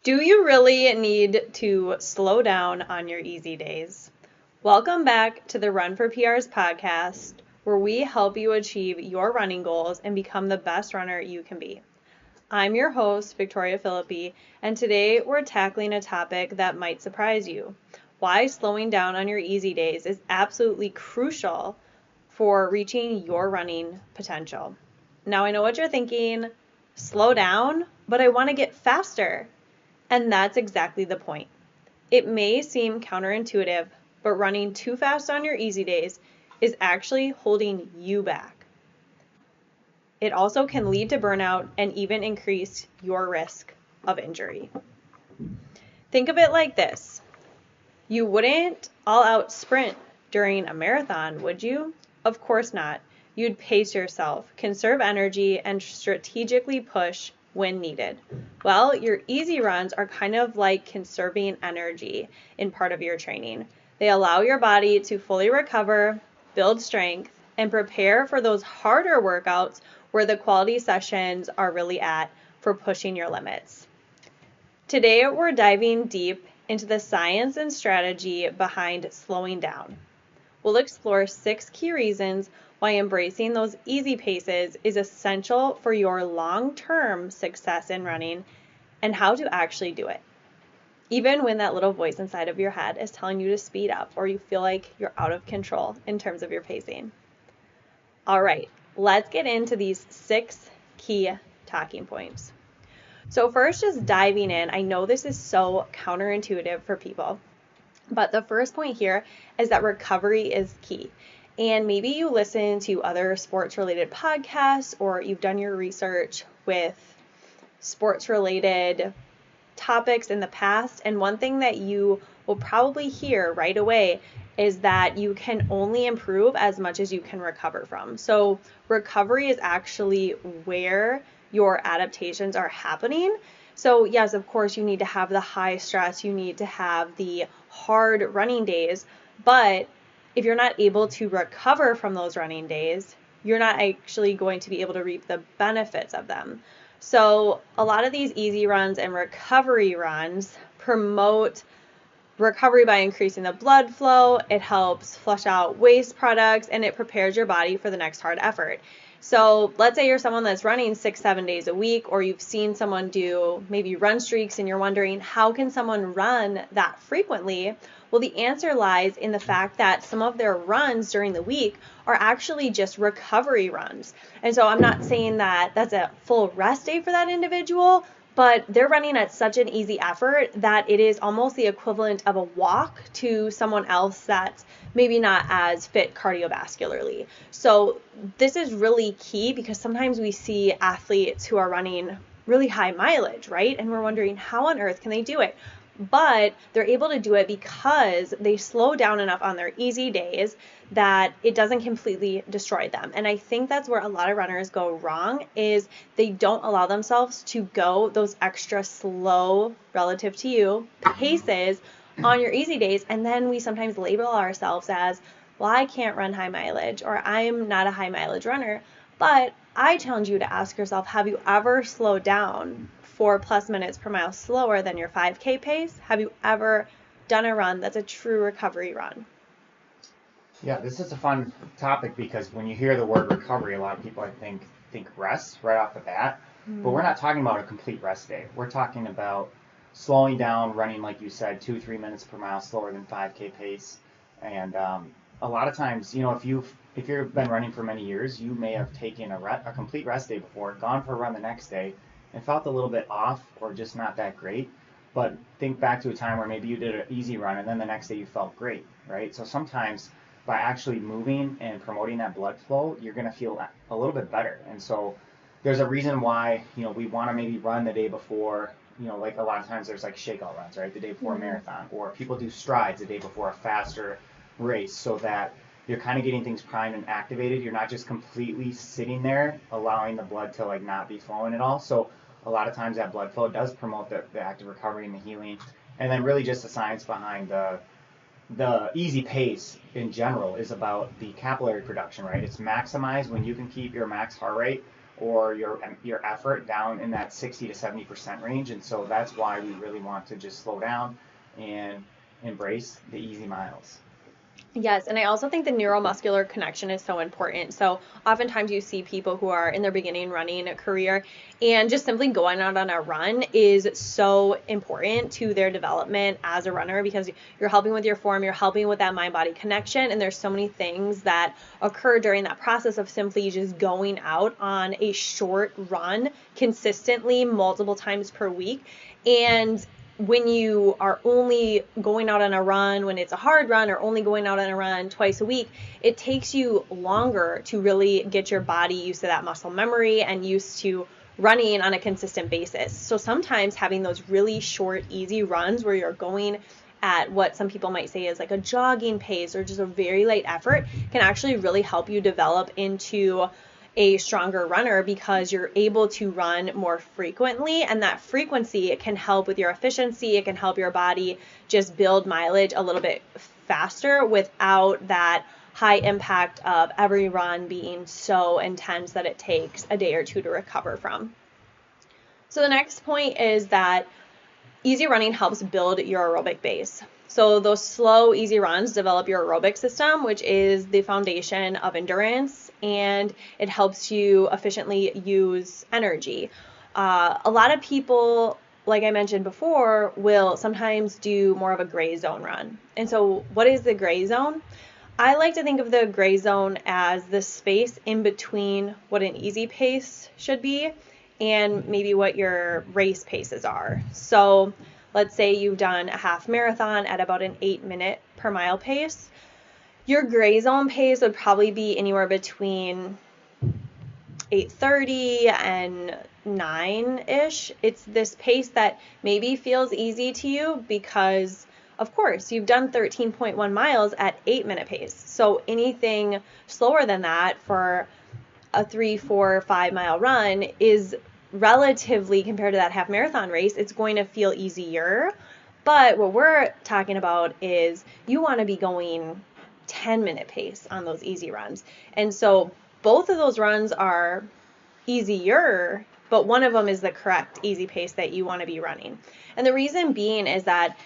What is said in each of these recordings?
Do you really need to slow down on your easy days? Welcome back to the Run for PRs podcast, where we help you achieve your running goals and become the best runner you can be. I'm your host, Victoria Philippi, and today we're tackling a topic that might surprise you: why slowing down on your easy days is absolutely crucial for reaching your running potential. Now, I know what you're thinking: slow down, but I want to get faster. And that's exactly the point. It may seem counterintuitive, but running too fast on your easy days is actually holding you back. It also can lead to burnout and even increase your risk of injury. Think of it like this. You wouldn't all out sprint during a marathon, would you? Of course not. You'd pace yourself, conserve energy, and strategically push when needed. Well, your easy runs are kind of like conserving energy in part of your training. They allow your body to fully recover, build strength, and prepare for those harder workouts where the quality sessions are really at for pushing your limits. Today, we're diving deep into the science and strategy behind slowing down. We'll explore 6 key reasons why embracing those easy paces is essential for your long-term success in running and how to actually do it, even when that little voice inside of your head is telling you to speed up or you feel like you're out of control in terms of your pacing. All right, let's get into these 6 key talking points. So first, just diving in, I know this is so counterintuitive for people, but the first point here is that recovery is key. And maybe you listen to other sports-related podcasts or you've done your research with sports-related topics in the past. And one thing that you will probably hear right away is that you can only improve as much as you can recover from. So recovery is actually where your adaptations are happening. So yes, of course, you need to have the high stress, you need to have the hard running days, but if you're not able to recover from those running days, you're not actually going to be able to reap the benefits of them. So a lot of these easy runs and recovery runs promote recovery by increasing the blood flow. It helps flush out waste products and it prepares your body for the next hard effort. So let's say you're someone that's running 6-7 days a week, or you've seen someone do maybe run streaks and you're wondering, how can someone run that frequently? Well, the answer lies in the fact that some of their runs during the week are actually just recovery runs. And so I'm not saying that that's a full rest day for that individual, but they're running at such an easy effort that it is almost the equivalent of a walk to someone else that's maybe not as fit cardiovascularly. So this is really key because sometimes we see athletes who are running really high mileage, right? And we're wondering, how on earth can they do it? But they're able to do it because they slow down enough on their easy days that it doesn't completely destroy them. And I think that's where a lot of runners go wrong, is they don't allow themselves to go those extra slow, relative to you, paces on your easy days. And then we sometimes label ourselves as, well, I can't run high mileage, or I'm not a high mileage runner. But I challenge you to ask yourself, have you ever slowed down 4+ minutes per mile slower than your 5K pace? Have you ever done a run that's a true recovery run? Yeah, this is a fun topic because when you hear the word recovery, a lot of people, I think rest right off the bat. But we're not talking about a complete rest day. We're talking about slowing down, running, like you said, 2-3 minutes per mile slower than 5K pace. And a lot of times, if you've been running for many years, you may have taken a complete rest day before, gone for a run the next day, and felt a little bit off or just not that great. But think back to a time where maybe you did an easy run and then the next day you felt great, right? So sometimes by actually moving and promoting that blood flow, you're going to feel a little bit better. And so there's a reason why, we want to maybe run the day before, like a lot of times there's like shakeout runs, right? The day before a marathon, or people do strides the day before a faster race, so that you're kind of getting things primed and activated. You're not just completely sitting there allowing the blood to like not be flowing at all. So a lot of times that blood flow does promote the active recovery and the healing. And then really just the science behind the easy pace in general is about the capillary production, right? It's maximized when you can keep your max heart rate or your effort down in that 60 to 70% range. And so that's why we really want to just slow down and embrace the easy miles. Yes, and I also think the neuromuscular connection is so important. So oftentimes you see people who are in their beginning running career, and just simply going out on a run is so important to their development as a runner, because you're helping with your form, you're helping with that mind-body connection, and there's so many things that occur during that process of simply just going out on a short run consistently multiple times per week. And when you are only going out on a run when it's a hard run, or only going out on a run twice a week, it takes you longer to really get your body used to that muscle memory and used to running on a consistent basis. So sometimes having those really short, easy runs where you're going at what some people might say is like a jogging pace or just a very light effort can actually really help you develop into a stronger runner, because you're able to run more frequently, and that frequency, it can help with your efficiency. It can help your body just build mileage a little bit faster without that high impact of every run being so intense that it takes a day or two to recover from. So the next point is that easy running helps build your aerobic base. So those slow, easy runs develop your aerobic system, which is the foundation of endurance, and it helps you efficiently use energy. A lot of people, like I mentioned before, will sometimes do more of a gray zone run. And so what is the gray zone? I like to think of the gray zone as the space in between what an easy pace should be and maybe what your race paces are. So let's say you've done a half marathon at about an 8-minute per mile pace. Your gray zone pace would probably be anywhere between 8:30 and 9-ish. It's this pace that maybe feels easy to you because, of course, you've done 13.1 miles at 8-minute pace. So anything slower than that for a 3, 4, 5 mile run is relatively, compared to that half marathon race, it's going to feel easier. But what we're talking about is you want to be going 10-minute pace on those easy runs. And so both of those runs are easier, but one of them is the correct easy pace that you want to be running. And the reason being is that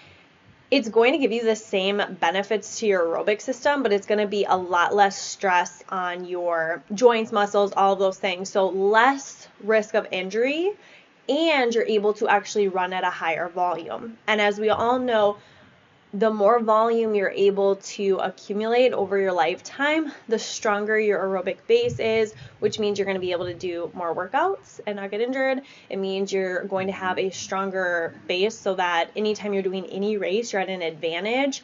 it's going to give you the same benefits to your aerobic system, but it's going to be a lot less stress on your joints, muscles, all of those things. So less risk of injury, and you're able to actually run at a higher volume. And as we all know, the more volume you're able to accumulate over your lifetime, the stronger your aerobic base is, which means you're going to be able to do more workouts and not get injured. It means you're going to have a stronger base so that anytime you're doing any race, you're at an advantage.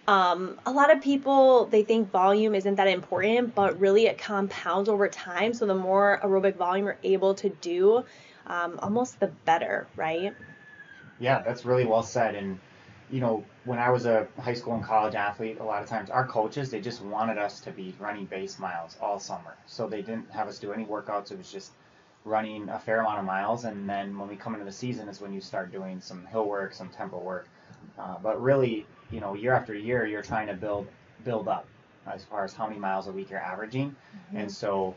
A lot of people, they think volume isn't that important, but really it compounds over time. So the more aerobic volume you're able to do, almost the better, right? Yeah, that's really well said. And when I was a high school and college athlete, a lot of times our coaches, they just wanted us to be running base miles all summer. So they didn't have us do any workouts. It was just running a fair amount of miles. And then when we come into the season is when you start doing some hill work, some tempo work. But really, year after year, you're trying to build up as far as how many miles a week you're averaging. Mm-hmm. And so,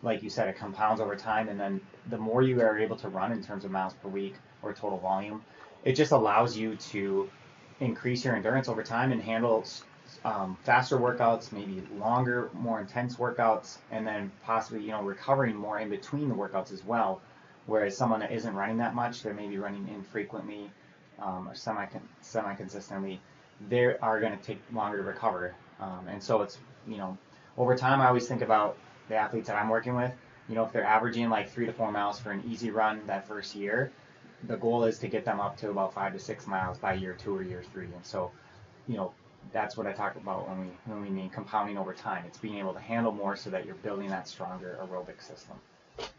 like you said, it compounds over time. And then the more you are able to run in terms of miles per week or total volume, it just allows you to increase your endurance over time and handle faster workouts, maybe longer, more intense workouts, and then possibly, recovering more in between the workouts as well. Whereas someone that isn't running that much, they're maybe running infrequently or semi-consistently, they are going to take longer to recover. And so it's, over time, I always think about the athletes that I'm working with, if they're averaging like 3 to 4 miles for an easy run that first year, the goal is to get them up to about 5 to 6 miles by year 2 or year 3. And so, that's what I talk about when we mean compounding over time. It's being able to handle more so that you're building that stronger aerobic system.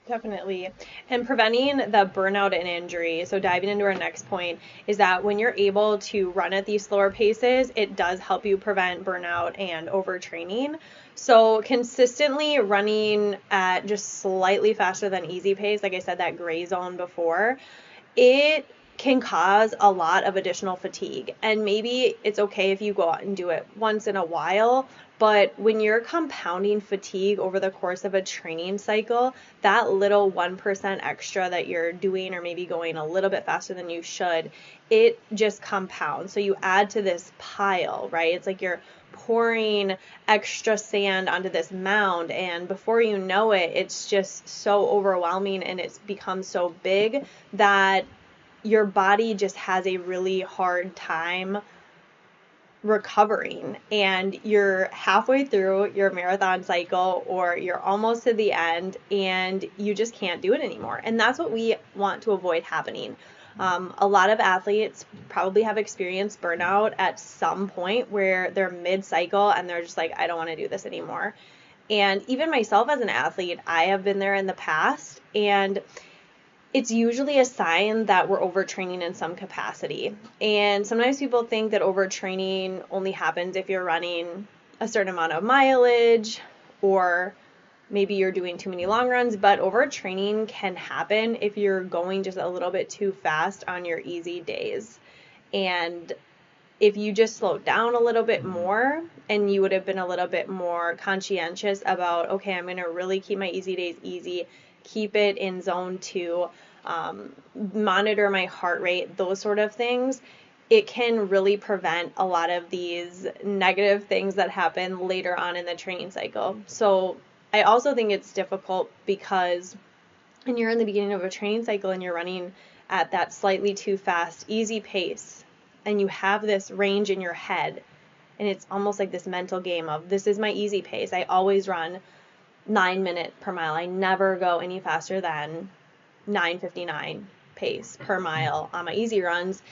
Definitely. And preventing the burnout and injury. So diving into our next point is that when you're able to run at these slower paces, it does help you prevent burnout and overtraining. So consistently running at just slightly faster than easy pace, like I said, that gray zone before, it can cause a lot of additional fatigue. And maybe it's okay if you go out and do it once in a while, But when you're compounding fatigue over the course of a training cycle, that little 1% extra that you're doing, or maybe going a little bit faster than you should, it just compounds. So you add to this pile, right? It's like you're pouring extra sand onto this mound, and before you know it, it's just so overwhelming and it's become so big that your body just has a really hard time recovering, and you're halfway through your marathon cycle or you're almost to the end and you just can't do it anymore. And that's what we want to avoid happening. A lot of athletes probably have experienced burnout at some point where they're mid-cycle and they're just like, I don't want to do this anymore. And even myself as an athlete, I have been there in the past, and it's usually a sign that we're overtraining in some capacity. And sometimes people think that overtraining only happens if you're running a certain amount of mileage, or maybe you're doing too many long runs, but overtraining can happen if you're going just a little bit too fast on your easy days. And if you just slowed down a little bit more and you would have been a little bit more conscientious about, okay, I'm going to really keep my easy days easy, keep it in zone 2, monitor my heart rate, those sort of things, it can really prevent a lot of these negative things that happen later on in the training cycle. So I also think it's difficult because when you're in the beginning of a training cycle and you're running at that slightly too fast, easy pace, and you have this range in your head, and it's almost like this mental game of, this is my easy pace. I always run 9 minutes per mile. I never go any faster than 9:59 pace per mile on my easy runs.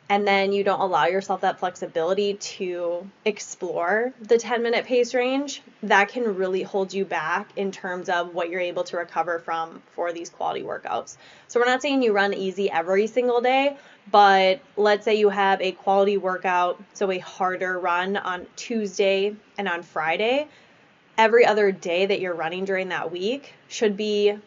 And then you don't allow yourself that flexibility to explore the 10-minute pace range. That can really hold you back in terms of what you're able to recover from for these quality workouts. So we're not saying you run easy every single day, but let's say you have a quality workout, so a harder run on Tuesday and on Friday. Every other day that you're running during that week should be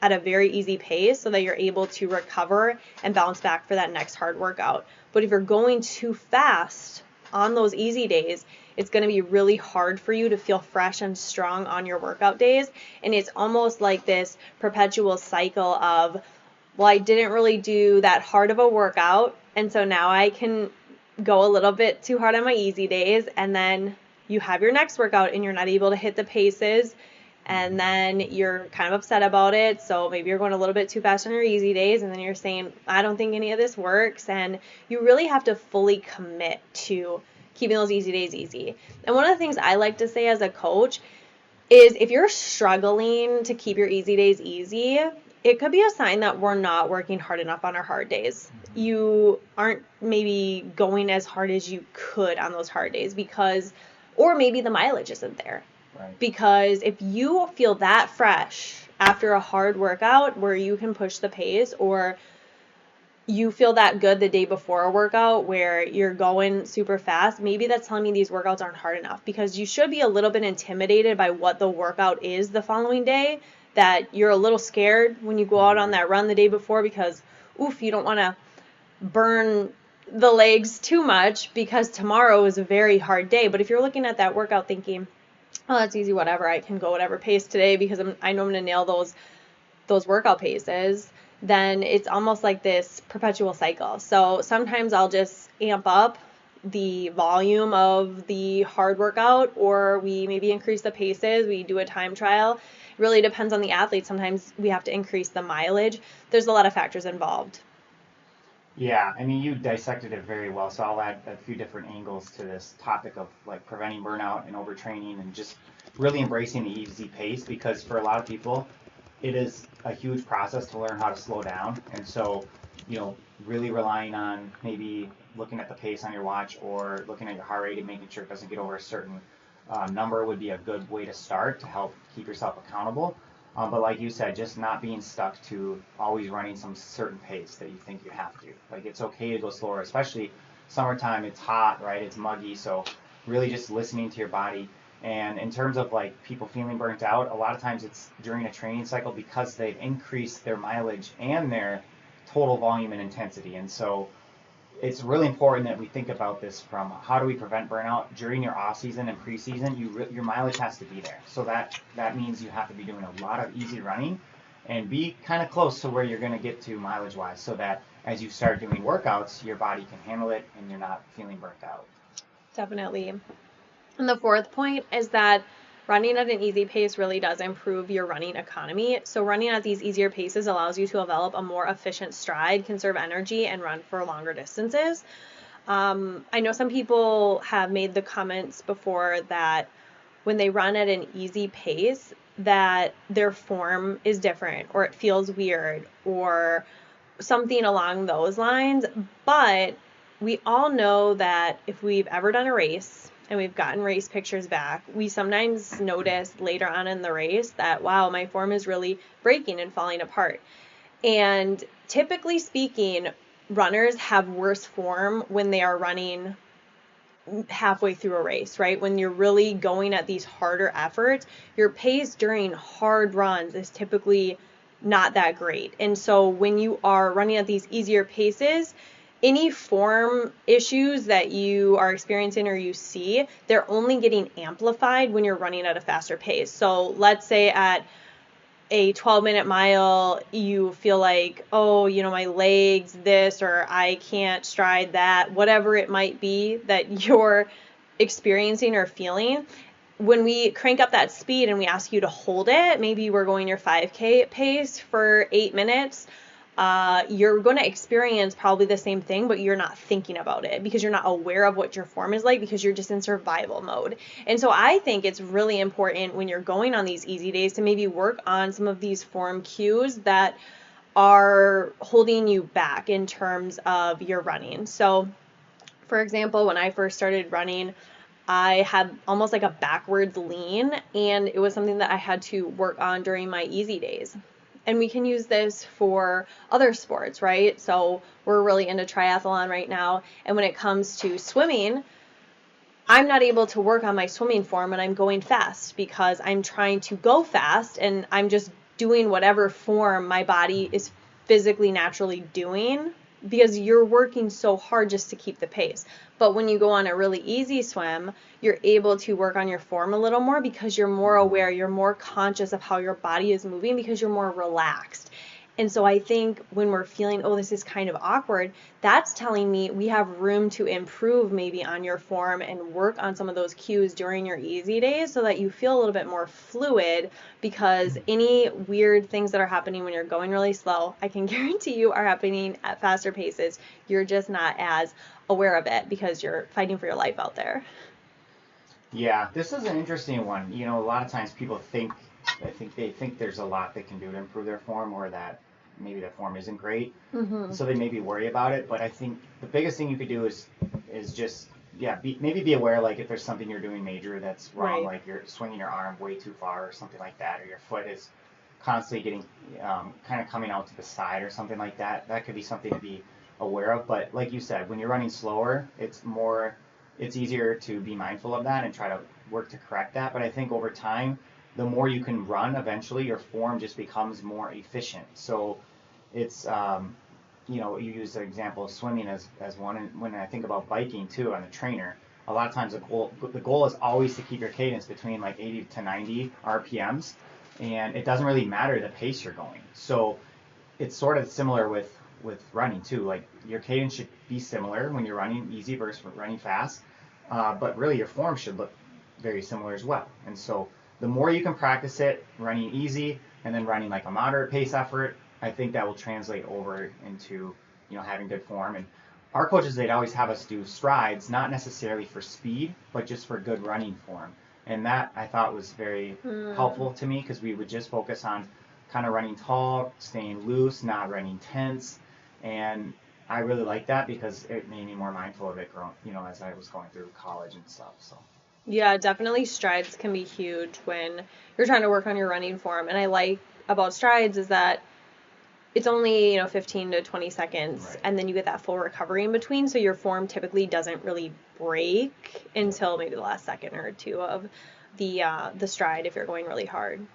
at a very easy pace so that you're able to recover and bounce back for that next hard workout. But if you're going too fast on those easy days, it's going to be really hard for you to feel fresh and strong on your workout days. And it's almost like this perpetual cycle of, well, I didn't really do that hard of a workout, and so now I can go a little bit too hard on my easy days, and then you have your next workout and you're not able to hit the paces, and then you're kind of upset about it. So maybe you're going a little bit too fast on your easy days, and then you're saying, I don't think any of this works. And you really have to fully commit to keeping those easy days easy. And one of the things I like to say as a coach is, if you're struggling to keep your easy days easy, it could be a sign that we're not working hard enough on our hard days. You aren't maybe going as hard as you could on those hard days or maybe the mileage isn't there. Right. Because if you feel that fresh after a hard workout where you can push the pace, or you feel that good the day before a workout where you're going super fast, maybe that's telling me these workouts aren't hard enough, because you should be a little bit intimidated by what the workout is the following day, that you're a little scared when you go out on that run the day before because, you don't want to burn the legs too much because tomorrow is a very hard day. But if you're looking at that workout thinking, oh, that's easy, whatever, I can go whatever pace today because I know I'm going to nail those workout paces, then it's almost like this perpetual cycle. So sometimes I'll just amp up the volume of the hard workout, or we maybe increase the paces, we do a time trial. It really depends on the athlete. Sometimes we have to increase the mileage. There's a lot of factors involved. Yeah, I mean, you dissected it very well, so I'll add a few different angles to this topic of like preventing burnout and overtraining and just really embracing the easy pace, because for a lot of people, it is a huge process to learn how to slow down. And so, really relying on maybe looking at the pace on your watch or looking at your heart rate and making sure it doesn't get over a certain number would be a good way to start to help keep yourself accountable. But like you said, just not being stuck to always running some certain pace that you think you have to. Like, it's okay to go slower, especially summertime. It's hot, right? It's muggy. So really just listening to your body. And in terms of like people feeling burnt out, a lot of times it's during a training cycle because they've increased their mileage and their total volume and intensity. And so it's really important that we think about this from how do we prevent burnout during your off season and preseason. Your mileage has to be there, so that means you have to be doing a lot of easy running and be kind of close to where you're going to get to mileage wise, so that as you start doing workouts, your body can handle it and you're not feeling burnt out. Definitely. And the fourth point is that running at an easy pace really does improve your running economy. So running at these easier paces allows you to develop a more efficient stride, conserve energy, and run for longer distances. I know some people have made the comments before that when they run at an easy pace, that their form is different or it feels weird or something along those lines. But we all know that if we've ever done a race and we've gotten race pictures back, we sometimes notice later on in the race that, wow, my form is really breaking and falling apart. And typically speaking, runners have worse form when they are running halfway through a race, right? When you're really going at these harder efforts, your pace during hard runs is typically not that great. And so when you are running at these easier paces, any form issues that you are experiencing or you see, they're only getting amplified when you're running at a faster pace. So let's say at a 12-minute mile, you feel like, oh, my legs, this, or I can't stride that, whatever it might be that you're experiencing or feeling. When we crank up that speed and we ask you to hold it, maybe we're going your 5K pace for 8 minutes, you're going to experience probably the same thing, but you're not thinking about it because you're not aware of what your form is like because you're just in survival mode. And so I think it's really important when you're going on these easy days to maybe work on some of these form cues that are holding you back in terms of your running. So, for example, when I first started running, I had almost like a backwards lean, and it was something that I had to work on during my easy days. And we can use this for other sports, right? So we're really into triathlon right now. And when it comes to swimming, I'm not able to work on my swimming form when I'm going fast because I'm trying to go fast and I'm just doing whatever form my body is physically naturally doing because you're working so hard just to keep the pace. But when you go on a really easy swim, you're able to work on your form a little more because you're more aware, you're more conscious of how your body is moving because you're more relaxed. And so I think when we're feeling, oh, this is kind of awkward, that's telling me we have room to improve maybe on your form and work on some of those cues during your easy days so that you feel a little bit more fluid, because any weird things that are happening when you're going really slow, I can guarantee you are happening at faster paces. You're just not as aware of it because you're fighting for your life out there. Yeah, this is an interesting one. A lot of times people think there's a lot they can do to improve their form, or that maybe their form isn't great. Mm-hmm. So they maybe worry about it. But I think the biggest thing you could do is just maybe be aware, like if there's something you're doing major that's wrong, Right. like you're swinging your arm way too far or something like that, or your foot is constantly getting kind of coming out to the side or something like that. That could be something to be aware of. But like you said, when you're running slower, it's easier to be mindful of that and try to work to correct that. But I think over time, the more you can run, eventually your form just becomes more efficient. So it's, you use the example of swimming as one. And when I think about biking too, on the trainer, a lot of times the goal is always to keep your cadence between like 80 to 90 RPMs. And it doesn't really matter the pace you're going. So it's sort of similar with running too. Like your cadence should be similar when you're running easy versus running fast, but really your form should look very similar as well. And so the more you can practice it, running easy and then running like a moderate pace effort, I think that will translate over into having good form. And our coaches, they'd always have us do strides, not necessarily for speed, but just for good running form. And that I thought was very helpful to me, because we would just focus on kind of running tall, staying loose, not running tense. And I really liked that because it made me more mindful of it as I was going through college and stuff. So Yeah, definitely strides can be huge when you're trying to work on your running form. And I like about strides is that it's only, 15 to 20 seconds, Right. and then you get that full recovery in between. So your form typically doesn't really break until maybe the last second or two of the stride if you're going really hard.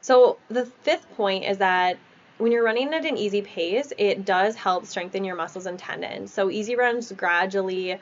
So the fifth point is that when you're running at an easy pace, it does help strengthen your muscles and tendons. So easy runs gradually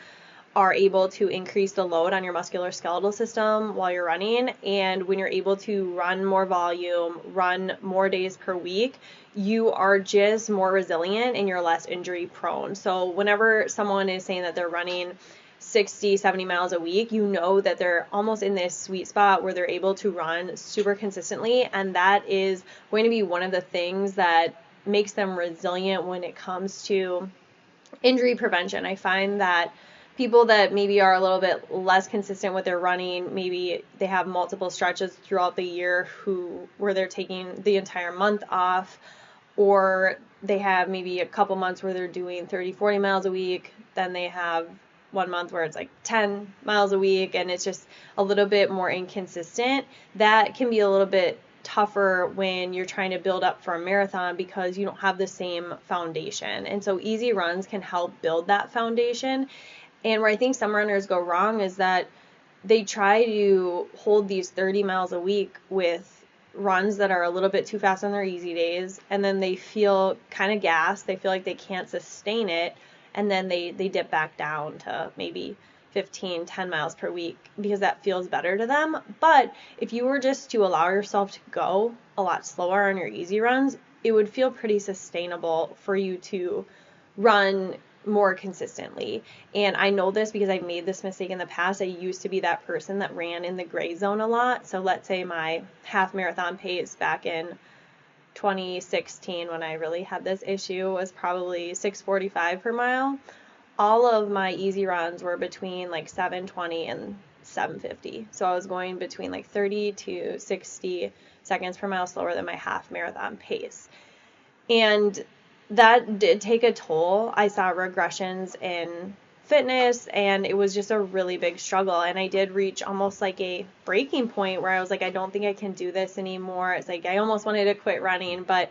are able to increase the load on your musculoskeletal system while you're running. And when you're able to run more volume, run more days per week, you are just more resilient and you're less injury prone. So whenever someone is saying that they're running 60, 70 miles a week, you know that they're almost in this sweet spot where they're able to run super consistently. And that is going to be one of the things that makes them resilient when it comes to injury prevention. I find that people that maybe are a little bit less consistent with their running, maybe they have multiple stretches throughout the year where they're taking the entire month off, or they have maybe a couple months where they're doing 30, 40 miles a week, then they have 1 month where it's like 10 miles a week, and it's just a little bit more inconsistent. That can be a little bit tougher when you're trying to build up for a marathon because you don't have the same foundation. And so easy runs can help build that foundation. And where I think some runners go wrong is that they try to hold these 30 miles a week with runs that are a little bit too fast on their easy days, and then they feel kind of gassed. They feel like they can't sustain it, and then they dip back down to maybe 15, 10 miles per week because that feels better to them. But if you were just to allow yourself to go a lot slower on your easy runs, it would feel pretty sustainable for you to run more consistently. And I know this because I've made this mistake in the past. I used to be that person that ran in the gray zone a lot. So let's say my half marathon pace back in 2016, when I really had this issue, was probably 6:45 per mile. All of my easy runs were between like 7:20 and 7:50. So I was going between like 30 to 60 seconds per mile slower than my half marathon pace. And that did take a toll. I saw regressions in fitness, and it was just a really big struggle. And I did reach almost like a breaking point where I was like, I don't think I can do this anymore. It's like I almost wanted to quit running, but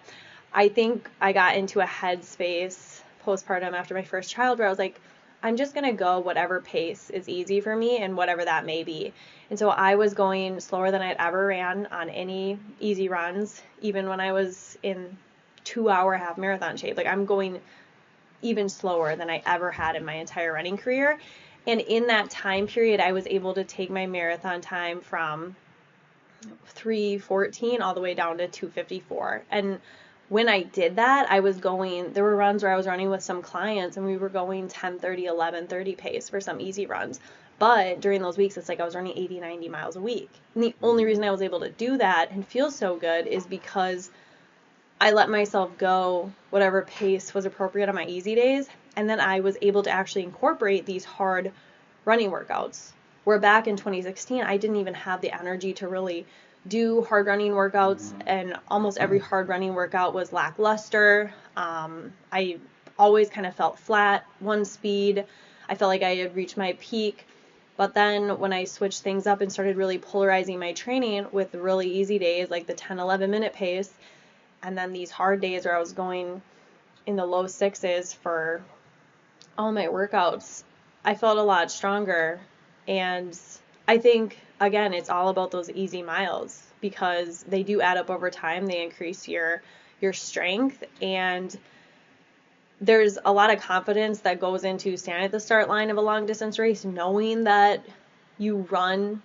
I think I got into a headspace postpartum after my first child where I was like, I'm just going to go whatever pace is easy for me and whatever that may be. And so I was going slower than I'd ever ran on any easy runs, even when I was in 2-hour half marathon shape. Like I'm going even slower than I ever had in my entire running career. And in that time period, I was able to take my marathon time from 3:14 all the way down to 2:54. And when I did that, there were runs where I was running with some clients and we were going 10:30, 11:30 pace for some easy runs. But during those weeks, it's like I was running 80, 90 miles a week. And the only reason I was able to do that and feel so good is because I let myself go whatever pace was appropriate on my easy days, and then I was able to actually incorporate these hard running workouts. Where back in 2016, I didn't even have the energy to really do hard running workouts, and almost every hard running workout was lackluster. I always kind of felt flat, one speed. I felt like I had reached my peak. But then when I switched things up and started really polarizing my training with really easy days, like the 10, 11 minute pace, and then these hard days where I was going in the low sixes for all my workouts, I felt a lot stronger. And I think, again, it's all about those easy miles because they do add up over time. They increase your strength, and there's a lot of confidence that goes into standing at the start line of a long distance race, knowing that you run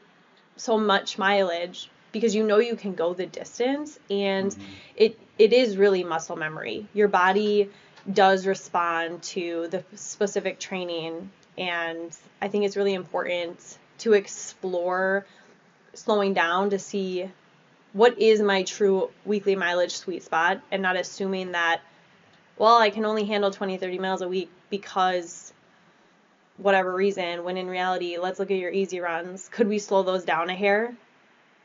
so much mileage because you know you can go the distance, and it is really muscle memory. Your body does respond to the specific training, and I think it's really important to explore slowing down to see what is my true weekly mileage sweet spot, and not assuming that, well, I can only handle 20, 30 miles a week because whatever reason, when in reality, let's look at your easy runs. Could we slow those down a hair?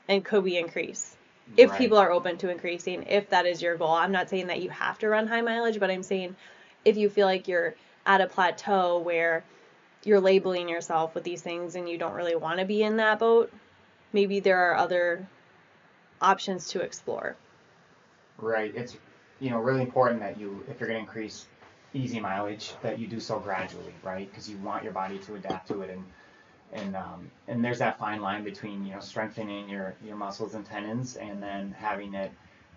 And could we increase? If people are open to increasing, if that is your goal. I'm not saying that you have to run high mileage, but I'm saying if you feel like you're at a plateau where you're labeling yourself with these things and you don't really want to be in that boat, maybe there are other options to explore. Right. It's, really important that if you're going to increase easy mileage, that you do so gradually, right? Because you want your body to adapt to it, and there's that fine line between strengthening your muscles and tendons and then having it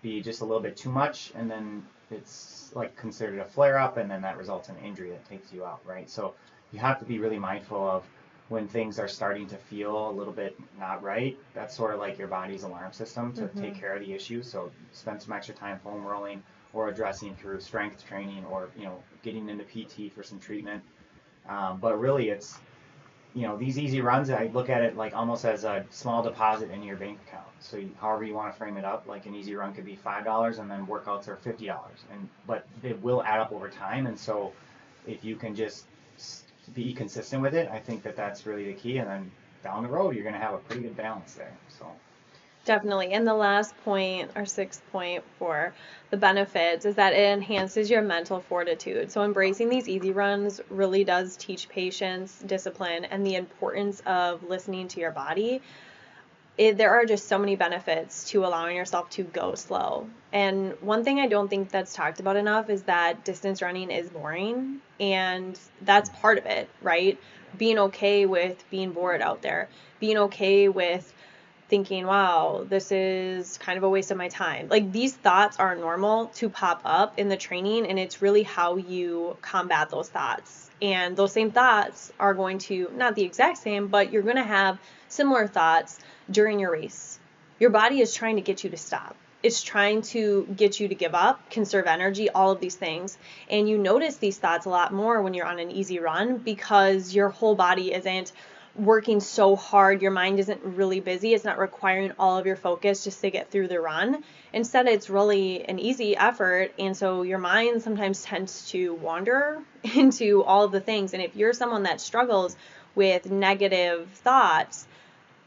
be just a little bit too much, and then it's like considered a flare-up, and then that results in injury that takes you out, right? So you have to be really mindful of when things are starting to feel a little bit not right. That's sort of like your body's alarm system to take care of the issue. So spend some extra time foam rolling or addressing through strength training, or getting into PT for some treatment. But really, it's these easy runs, I look at it like almost as a small deposit in your bank account. So however you want to frame it up, like an easy run could be $5, and then workouts are $50, but it will add up over time. And so if you can just be consistent with it, I think that's really the key. And then down the road, you're going to have a pretty good balance there. So. Definitely. And the last point, or sixth point for the benefits, is that it enhances your mental fortitude. So embracing these easy runs really does teach patience, discipline, and the importance of listening to your body. There are just so many benefits to allowing yourself to go slow. And one thing I don't think that's talked about enough is that distance running is boring, and that's part of it, right? Being okay with being bored out there, being okay with thinking, wow, this is kind of a waste of my time. Like, these thoughts are normal to pop up in the training, and it's really how you combat those thoughts. And those same thoughts are going to, not the exact same, but you're going to have similar thoughts during your race. Your body is trying to get you to stop. It's trying to get you to give up, conserve energy, all of these things. And you notice these thoughts a lot more when you're on an easy run, because your whole body isn't working so hard, your mind isn't really busy, it's not requiring all of your focus just to get through the run. Instead, it's really an easy effort, and so your mind sometimes tends to wander into all of the things. And if you're someone that struggles with negative thoughts,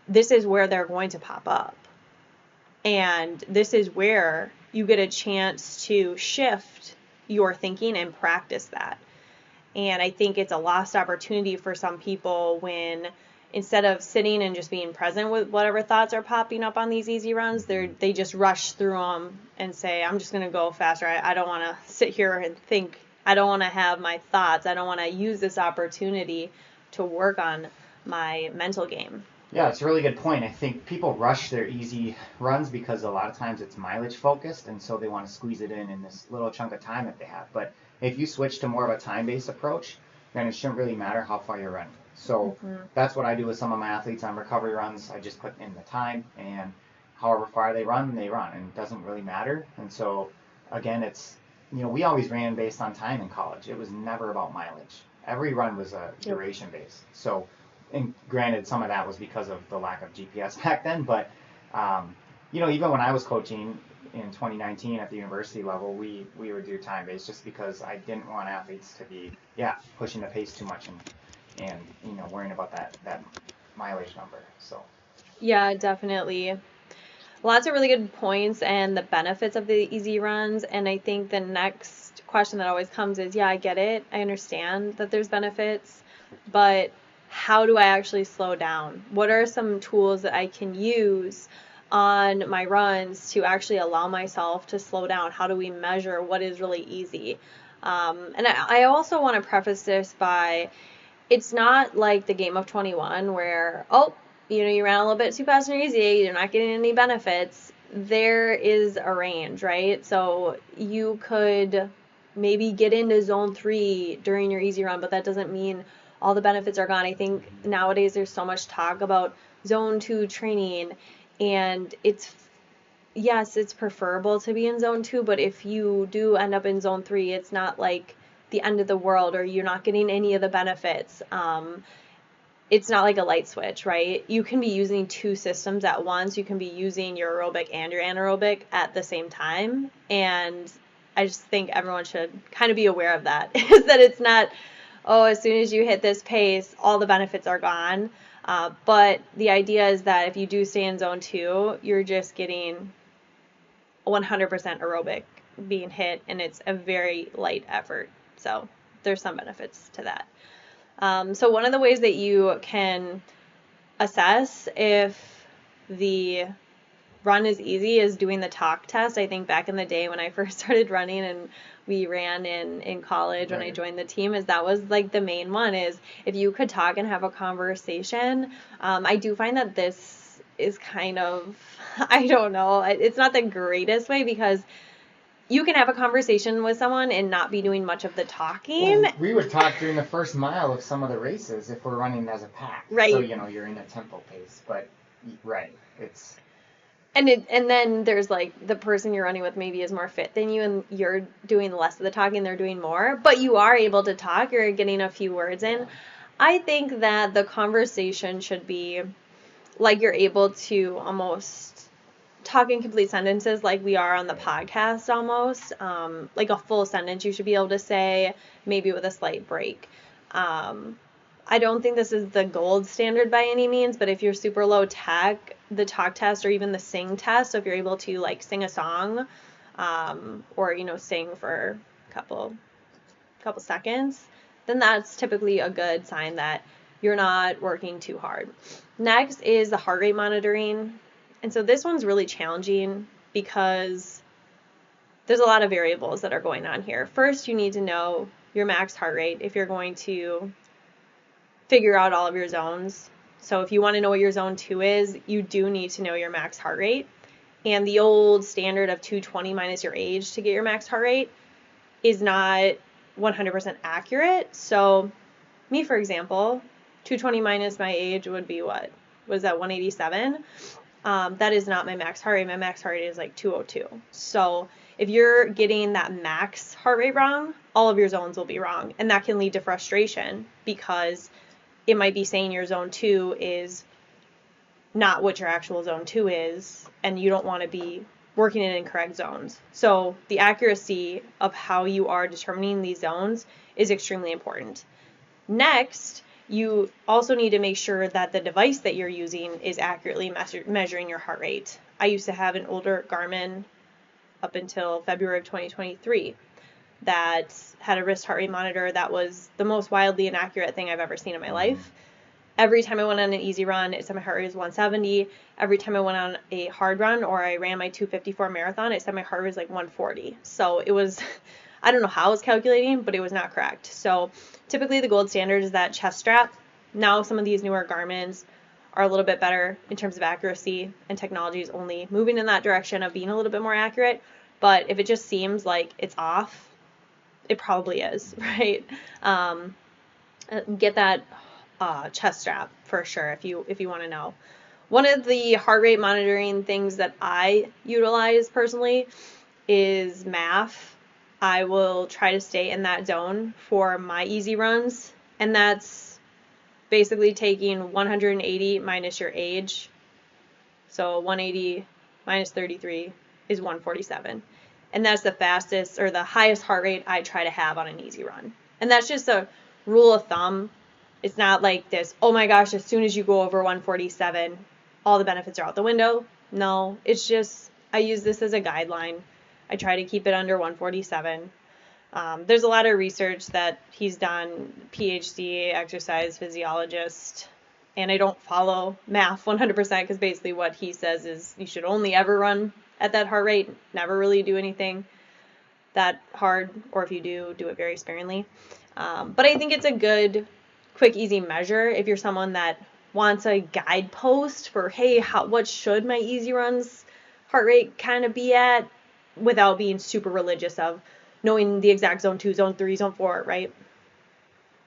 this is where they're going to pop up. And this is where you get a chance to shift your thinking and practice that. And I think it's a lost opportunity for some people when, instead of sitting and just being present with whatever thoughts are popping up on these easy runs, they just rush through them and say, I'm just going to go faster. I don't want to sit here and think. I don't want to have my thoughts. I don't want to use this opportunity to work on my mental game. Yeah, it's a really good point. I think people rush their easy runs because a lot of times it's mileage focused, and so they want to squeeze it in this little chunk of time that they have. But if you switch to more of a time-based approach, then it shouldn't really matter how far you're running. So that's what I do with some of my athletes on recovery runs. I just put in the time, and however far they run, and it doesn't really matter. And so, again, it's, we always ran based on time in college. It was never about mileage. Every run was a duration based. So, and granted, some of that was because of the lack of GPS back then, but, even when I was coaching in 2019 at the university level, we would do time-based just because I didn't want athletes to be, pushing the pace too much and worrying about that mileage number. So. Yeah, definitely. Lots of really good points and the benefits of the easy runs. And I think the next question that always comes is, I get it. I understand that there's benefits, but how do I actually slow down? What are some tools that I can use on my runs to actually allow myself to slow down? How do we measure what is really easy? And I also want to preface this by, it's not like the game of 21 where, you ran a little bit too fast and easy, you're not getting any benefits. There is a range, right? So you could maybe get into zone 3 during your easy run, but that doesn't mean all the benefits are gone. I think nowadays there's so much talk about zone 2 training, and it's preferable to be in zone 2, but if you do end up in zone 3, it's not like the end of the world or you're not getting any of the benefits. It's not like a light switch, right? You can be using 2 systems at once. You can be using your aerobic and your anaerobic at the same time, and I just think everyone should kind of be aware of that, is that it's not, as soon as you hit this pace, all the benefits are gone. But the idea is that if you do stay in zone 2, you're just getting 100% aerobic being hit, and it's a very light effort. So there's some benefits to that. So one of the ways that you can assess if the run is easy is doing the talk test. I think back in the day when I first started running and we ran in college when I joined the team, that was like the main one, is if you could talk and have a conversation. I do find that this is kind of, I don't know, it's not the greatest way because you can have a conversation with someone and not be doing much of the talking. Well, we would talk during the first mile of some of the races if we're running as a pack. Right. So, you're in a tempo pace. But, right, it's... And then there's like the person you're running with maybe is more fit than you and you're doing less of the talking, they're doing more. But you are able to talk, you're getting a few words in. I think that the conversation should be like you're able to almost talk in complete sentences like we are on the podcast almost. Like a full sentence you should be able to say, maybe with a slight break. I don't think this is the gold standard by any means, but if you're super low tech, the talk test or even the sing test, so if you're able to like sing a song or, sing for a couple seconds, then that's typically a good sign that you're not working too hard. Next is the heart rate monitoring. And so this one's really challenging because there's a lot of variables that are going on here. First, you need to know your max heart rate if you're going to figure out all of your zones. So if you want to know what your zone 2 is, you do need to know your max heart rate. And the old standard of 220 minus your age to get your max heart rate is not 100% accurate. So me, for example, 220 minus my age would be what? Was that 187? That is not my max heart rate. My max heart rate is like 202. So if you're getting that max heart rate wrong, all of your zones will be wrong. And that can lead to frustration because it might be saying your zone 2 is not what your actual zone 2 is, and you don't want to be working in incorrect zones. So the accuracy of how you are determining these zones is extremely important. Next, you also need to make sure that the device that you're using is accurately measuring your heart rate. I used to have an older Garmin up until February of 2023 that had a wrist heart rate monitor that was the most wildly inaccurate thing I've ever seen in my life. Every time I went on an easy run, it said my heart rate was 170. Every time I went on a hard run or I ran my 254 marathon, it said my heart rate was like 140. So it was, I don't know how I was calculating, but it was not correct. So typically the gold standard is that chest strap. Now some of these newer Garmins are a little bit better in terms of accuracy, and technology is only moving in that direction of being a little bit more accurate. But if it just seems like it's off, it probably is, right? Get that chest strap for sure if you want to know. One of the heart rate monitoring things that I utilize personally is MAF. I will try to stay in that zone for my easy runs, and that's basically taking 180 minus your age. So 180 minus 33 is 147. And that's the fastest or the highest heart rate I try to have on an easy run. And that's just a rule of thumb. It's not like this, oh my gosh, as soon as you go over 147, all the benefits are out the window. No, it's just, I use this as a guideline. I try to keep it under 147. There's a lot of research that he's done, PhD, exercise physiologist, and I don't follow MAF 100% because basically what he says is you should only ever run at that heart rate, never really do anything that hard, or if you do it very sparingly. But I think it's a good, quick, easy measure if you're someone that wants a guidepost for, hey, what should my easy runs heart rate kind of be at without being super religious of knowing the exact zone 2, zone 3, zone 4, right?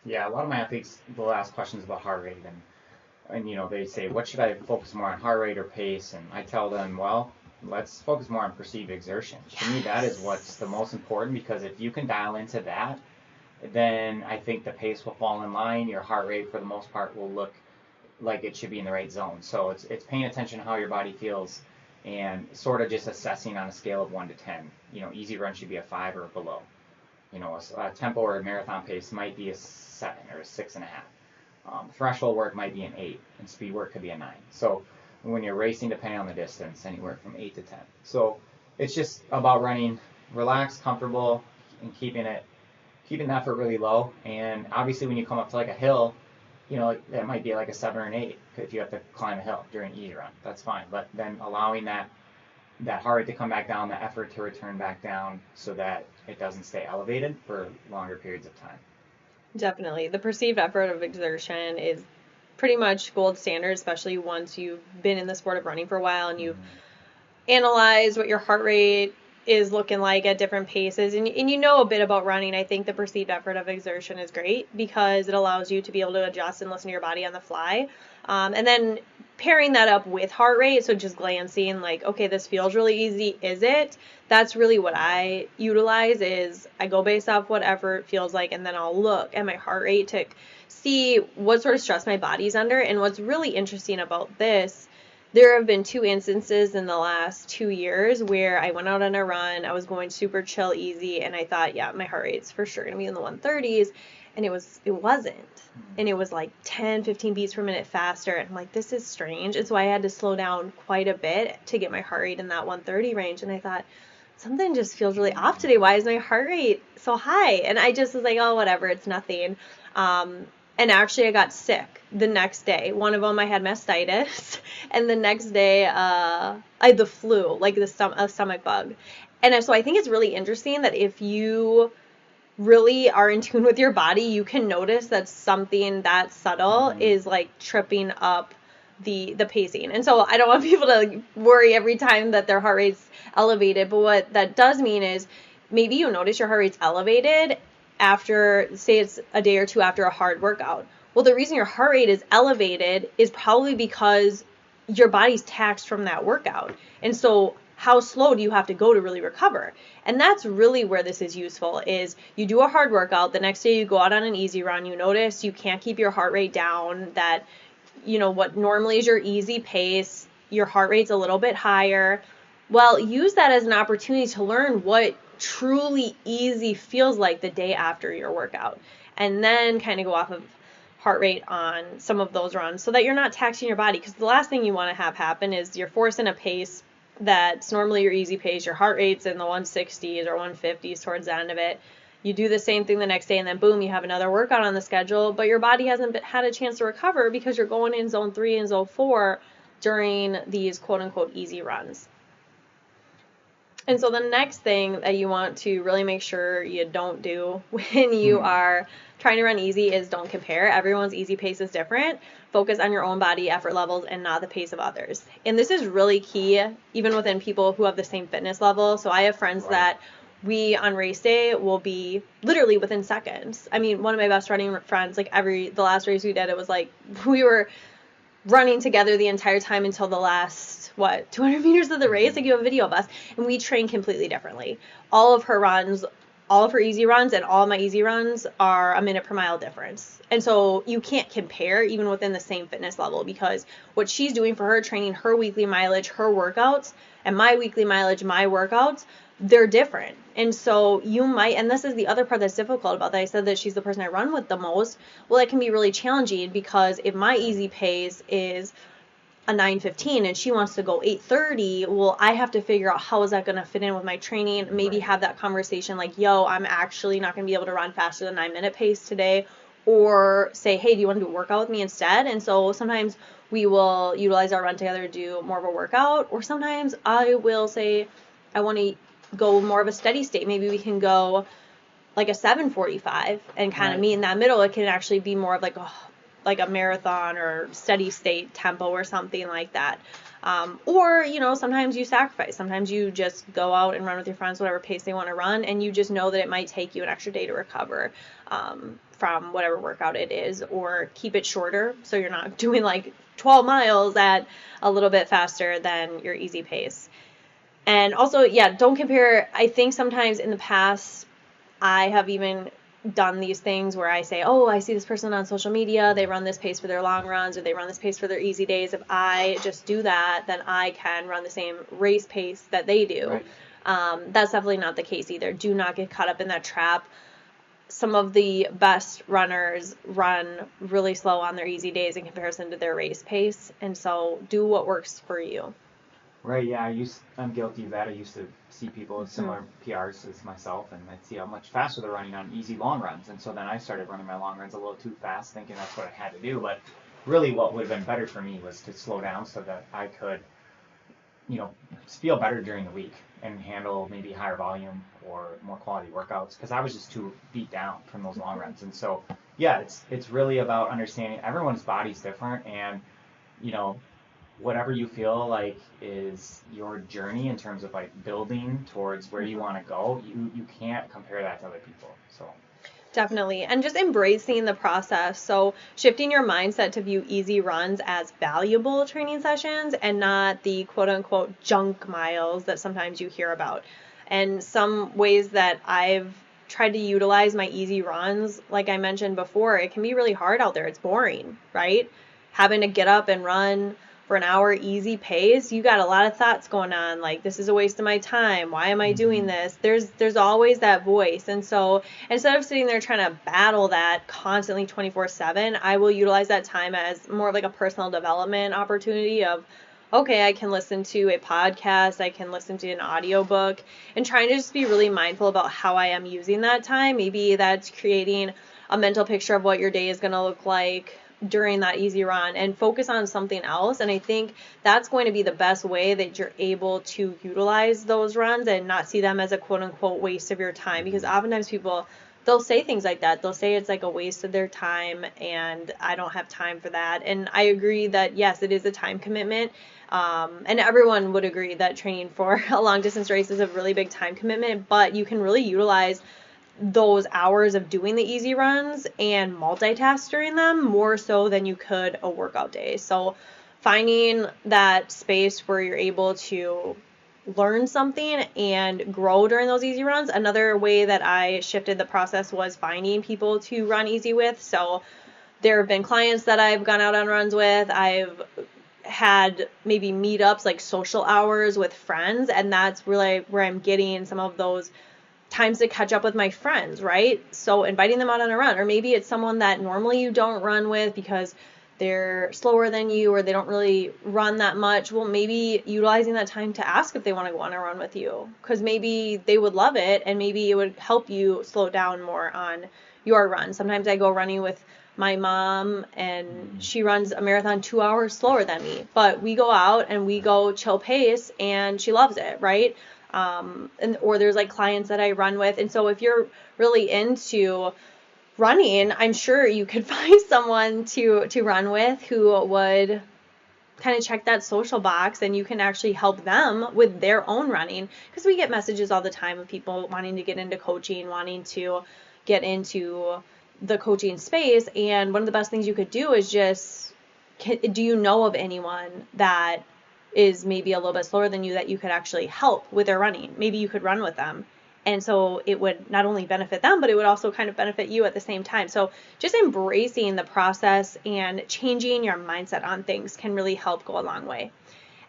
Yeah, a lot of my athletes will ask questions about heart rate, and they say, what should I focus more on, heart rate or pace? And I tell them, well, let's focus more on perceived exertion. Yes. To me, that is what's the most important, because if you can dial into that, then I think the pace will fall in line. Your heart rate, for the most part, will look like it should be in the right zone. So it's paying attention to how your body feels and sort of just assessing on a scale of 1 to 10. Easy run should be a 5 or below. A tempo or a marathon pace might be a 7 or a 6.5. Threshold work might be an 8, and speed work could be a 9. So when you're racing, depending on the distance, anywhere from 8 to 10. So it's just about running relaxed, comfortable, and keeping the effort really low. And obviously when you come up to like a hill, that might be like a 7 or an 8 if you have to climb a hill during easy run. That's fine. But then allowing that heart rate to come back down, the effort to return back down so that it doesn't stay elevated for longer periods of time. Definitely. The perceived effort of exertion is pretty much gold standard, especially once you've been in the sport of running for a while and you've analyzed what your heart rate is looking like at different paces, and you know a bit about running. I think the perceived effort of exertion is great because it allows you to be able to adjust and listen to your body on the fly. And then pairing that up with heart rate, so just glancing like, okay, this feels really easy, is it? That's really what I utilize. Is I go based off what effort feels like, and then I'll look at my heart rate to see what sort of stress my body's under. And what's really interesting about this, there have been 2 instances in the last 2 years where I went out on a run, I was going super chill, easy, and I thought, yeah, my heart rate's for sure going to be in the 130s, and it wasn't. And it was like 10, 15 beats per minute faster, and I'm like, this is strange. And so I had to slow down quite a bit to get my heart rate in that 130 range, and I thought, something just feels really off today. Why is my heart rate so high? And I just was like, oh, whatever, it's nothing. And actually, I got sick the next day. One of them, I had mastitis, and the next day, I had the flu, like a stomach bug. And so I think it's really interesting that if you really are in tune with your body, you can notice that something that subtle is like tripping up the pacing. And so I don't want people to like worry every time that their heart rate's elevated, but what that does mean is maybe you notice your heart rate's elevated after, say it's a day or 2 after a hard workout. Well, the reason your heart rate is elevated is probably because your body's taxed from that workout. And so how slow do you have to go to really recover? And that's really where this is useful, is you do a hard workout, the next day you go out on an easy run, you notice you can't keep your heart rate down, that, you know, what normally is your easy pace, your heart rate's a little bit higher. Well, use that as an opportunity to learn what truly easy feels like the day after your workout, and then kind of go off of heart rate on some of those runs so that you're not taxing your body. Because the last thing you want to have happen is you're forcing a pace that's normally your easy pace, your heart rate's in the 160s or 150s towards the end of it. You do the same thing the next day, and then boom, you have another workout on the schedule, but your body hasn't had a chance to recover because you're going in zone 3 and zone 4 during these quote-unquote easy runs. And so the next thing that you want to really make sure you don't do when you are trying to run easy is don't compare. Everyone's easy pace is different. Focus on your own body effort levels and not the pace of others. And this is really key, even within people who have the same fitness level. So I have friends that we on race day will be literally within seconds. I mean, one of my best running friends, like the last race we did, it was like we were running together the entire time until the last 200 meters of the race. Like, you have a video of us, and we train completely differently. All of her runs, all of her easy runs, and all of my easy runs are a minute per mile difference. And so you can't compare even within the same fitness level, because what she's doing for her training, her weekly mileage, her workouts, and my weekly mileage, my workouts, they're different. And so you might, and this is the other part that's difficult about that. I said that she's the person I run with the most. Well, it can be really challenging, because if my easy pace is a 9:15 and she wants to go 8:30, well, I have to figure out how is that going to fit in with my training. Maybe have that conversation like, yo, I'm actually not going to be able to run faster than 9-minute pace today. Or say, hey, do you want to do a workout with me instead? And so sometimes we will utilize our run together to do more of a workout, or sometimes I will say I want to go more of a steady state. Maybe we can go like a 7:45 and kind of meet in that middle. It can actually be more of like a marathon or steady state tempo or something like that. Or, you know, sometimes you sacrifice. Sometimes you just go out and run with your friends, whatever pace they want to run, and you just know that it might take you an extra day to recover from whatever workout it is, or keep it shorter so you're not doing like 12 miles at a little bit faster than your easy pace. And also, don't compare. I think sometimes in the past, I have even done these things where I say, oh, I see this person on social media, they run this pace for their long runs, or they run this pace for their easy days. If I just do that, then I can run the same race pace that they do. That's definitely not the case either. Do not get caught up in that trap. Some of the best runners run really slow on their easy days in comparison to their race pace. And so do what works for you. Right, yeah, I'm guilty of that. I used to see people with similar PRs as myself, and I'd see how much faster they're running on easy long runs. And so then I started running my long runs a little too fast, thinking that's what I had to do. But really what would have been better for me was to slow down so that I could, you know, feel better during the week and handle maybe higher volume or more quality workouts, because I was just too beat down from those long runs. And so, yeah, it's really about understanding everyone's body's different, and whatever you feel like is your journey in terms of like building towards where you want to go, you can't compare that to other people. So definitely. And just embracing the process. So shifting your mindset to view easy runs as valuable training sessions and not the quote unquote junk miles that sometimes you hear about. And some ways that I've tried to utilize my easy runs, like I mentioned before, it can be really hard out there. It's boring, right? Having to get up and run for an hour easy pace, you got a lot of thoughts going on, like, this is a waste of my time, why am I doing this? There's always that voice. And so instead of sitting there trying to battle that constantly 24/7, I will utilize that time as more of like a personal development opportunity of, okay, I can listen to a podcast, I can listen to an audiobook, and trying to just be really mindful about how I am using that time. Maybe that's creating a mental picture of what your day is going to look like during that easy run and focus on something else. And I think that's going to be the best way that you're able to utilize those runs and not see them as a quote unquote waste of your time, because oftentimes people, they'll say things like that. They'll say it's like a waste of their time and I don't have time for that. And I agree that yes, it is a time commitment. And everyone would agree that training for a long distance race is a really big time commitment, but you can really utilize those hours of doing the easy runs and multitask during them more so than you could a workout day. So finding that space where you're able to learn something and grow during those easy runs. Another way that I shifted the process was finding people to run easy with. So there have been clients that I've gone out on runs with. I've had maybe meetups, like social hours with friends, and that's really where I'm getting some of those times to catch up with my friends, right? So inviting them out on a run, or maybe it's someone that normally you don't run with because they're slower than you or they don't really run that much. Well, maybe utilizing that time to ask if they want to go on a run with you, because maybe they would love it and maybe it would help you slow down more on your run. Sometimes I go running with my mom and she runs a marathon 2 hours slower than me, but we go out and we go chill pace and she loves it, right? Or there's like clients that I run with. And so if you're really into running, I'm sure you could find someone to run with who would kind of check that social box, and you can actually help them with their own running, because we get messages all the time of people wanting to get into coaching, wanting to get into the coaching space. And one of the best things you could do is just, do you know of anyone that is maybe a little bit slower than you that you could actually help with their running? Maybe you could run with them. And so it would not only benefit them, but it would also kind of benefit you at the same time. So just embracing the process and changing your mindset on things can really help go a long way.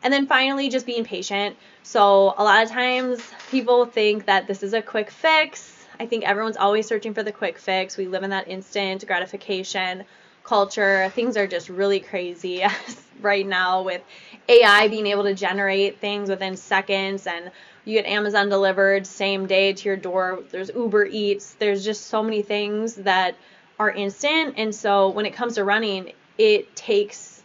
And then finally, just being patient. So a lot of times people think that this is a quick fix. I think everyone's always searching for the quick fix. We live in that instant gratification culture. Things are just really crazy right now with AI being able to generate things within seconds, and you get Amazon delivered same day to your door. There's Uber Eats. There's just so many things that are instant. And so when it comes to running, it takes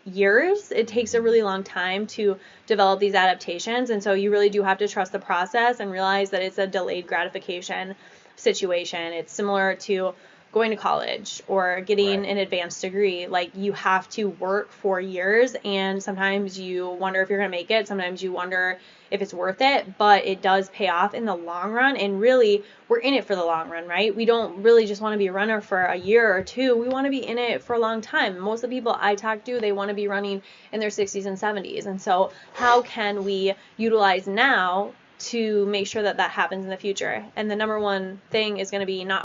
years. It takes a really long time to develop these adaptations. And so you really do have to trust the process and realize that it's a delayed gratification situation. It's similar to going to college or getting an advanced degree. Like, you have to work for years, and sometimes you wonder if you're going to make it. Sometimes you wonder if it's worth it, but it does pay off in the long run. And really, we're in it for the long run, right? We don't really just want to be a runner for a year or two. We want to be in it for a long time. Most of the people I talk to, they want to be running in their 60s and 70s. And so how can we utilize now to make sure that that happens in the future? And the number one thing is going to be not